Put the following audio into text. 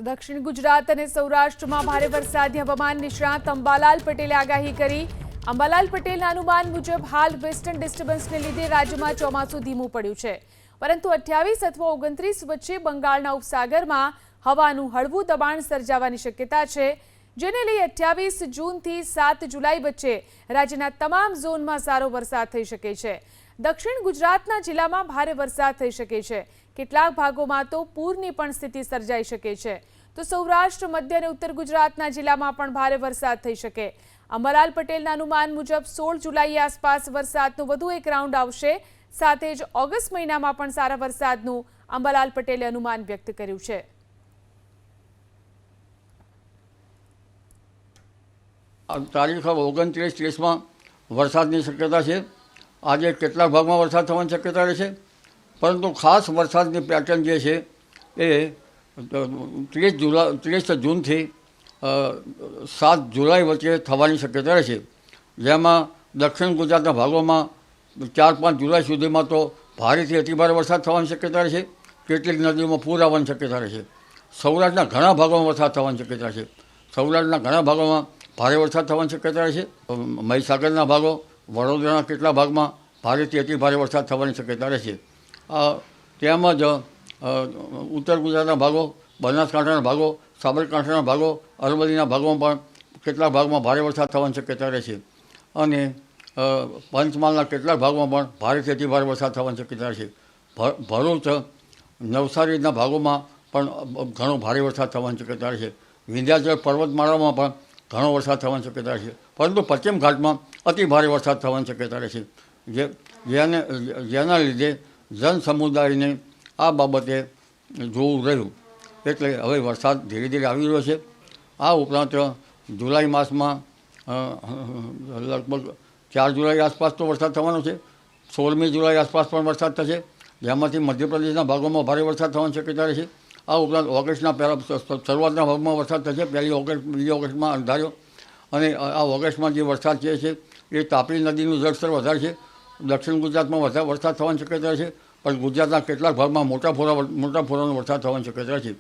દક્ષિણ ગુજરાત અને સૌરાષ્ટ્રમાં ભારે વરસાદની હવામાન નિષ્ણાત અંબાલાલ પટેલે આગાહી કરી। અંબાલાલ પટેલના અનુમાન મુજબ હાલ વેસ્ટર્ન ડિસ્ટર્બન્સને લીધે રાજ્યમાં ચોમાસું ધીમું પડ્યું છે, પરંતુ 28 અથવા 29 વચ્ચે બંગાળના ઉપસાગરમાં હવાનું હળવું દબાણ સર્જાવાની શક્યતા છે, જેને લઈ 28 જૂનથી 7 જુલાઈ વચ્ચે રાજ્યના તમામ ઝોનમાં સારો વરસાદ થઈ શકે છે। દક્ષિણ ગુજરાતના જિલ્લામાં ભારે વરસાદ થઈ શકે છે, કેટલાક ભાગોમાં તો પૂરની પણ સ્થિતિ સર્જાઈ શકે છે, તો સૌરાષ્ટ્ર, મધ્ય અને ઉત્તર ગુજરાતના જિલ્લામાં પણ ભારે વરસાદ થઈ શકે। અંબાલાલ પટેલના અનુમાન મુજબ 16 જુલાઈ આસપાસ વરસાદનો વધુ એક રાઉન્ડ આવશે, સાથે જ ઓગસ્ટ મહિનામાં પણ સારા વરસાદનું અંબાલાલ પટેલે અનુમાન વ્યક્ત કર્યું છે। તારીખ 29-30 વરસાદની શક્યતા છે। આજે કેટલાક ભાગમાં વરસાદ થવાની શક્યતા રહેશે, પરંતુ ખાસ વરસાદની પેટર્ન જે છે એ 30 જૂનથી 7 જુલાઈ વચ્ચે થવાની શક્યતા રહેશે, જેમાં દક્ષિણ ગુજરાતના ભાગોમાં 4-5 જુલાઈ સુધીમાં તો ભારેથી અતિભારે વરસાદ થવાની શક્યતા રહેશે। કેટલીક નદીઓમાં પૂર આવવાની શક્યતા રહેશે। સૌરાષ્ટ્રના ઘણા ભાગોમાં વરસાદ થવાની શક્યતા છે। સૌરાષ્ટ્રના ઘણા ભાગોમાં ભારે વરસાદ થવાની શક્યતા રહેશે। મહીસાગરના ભાગો, વડોદરાના કેટલા ભાગમાં ભારેથી અતિભારે વરસાદ થવાની શક્યતા રહેશે। તેમજ ઉત્તર ગુજરાતના ભાગો, બનાસકાંઠાના ભાગો, સાબરકાંઠાના ભાગો, અરવલ્લીના ભાગોમાં પણ કેટલાક ભાગમાં ભારે વરસાદ થવાની શક્યતા રહેશે, અને પંચમહાલના કેટલાક ભાગોમાં પણ ભારેથી અતિભારે વરસાદ થવાની શક્યતા રહેશે। ભરૂચ, નવસારીના ભાગોમાં પણ ઘણો ભારે વરસાદ થવાની શક્યતા રહેશે। વિંધ્યાચલ પર્વતમાળામાં પણ ઘણો વરસાદ થવાની શક્યતા રહેશે, પરંતુ પશ્ચિમ ઘાટમાં અતિ ભારે વરસાદ થવાની શક્યતા રહેશે, જેના લીધે જનસમુદાયને આ બાબતે જોવું રહ્યું। એટલે હવે વરસાદ ધીરે ધીરે આવી રહ્યો છે। આ ઉપરાંત જુલાઈ માસમાં લગભગ 4 જુલાઈ આસપાસ તો વરસાદ થવાનો છે। 16મી જુલાઈ આસપાસ પણ વરસાદ થશે, જેમાંથી મધ્યપ્રદેશના ભાગોમાં ભારે વરસાદ થવાની શક્યતા રહેશે। આ ઉપરાંત ઓગસ્ટના શરૂઆતના ભાગમાં વરસાદ થશે, 1 ઓગસ્ટ, 2 ઓગસ્ટમાં અંધાર્યો, અને આ ઓગસ્ટમાં જે વરસાદ છે એ તાપી નદીનું જળસ્તર વધારે છે। દક્ષિણ ગુજરાતમાં વરસાદ થવાની શક્યતા છે, પણ ગુજરાતના કેટલાક ભાગમાં મોટા ફોરાનો વરસાદ થવાની શક્યતા છે।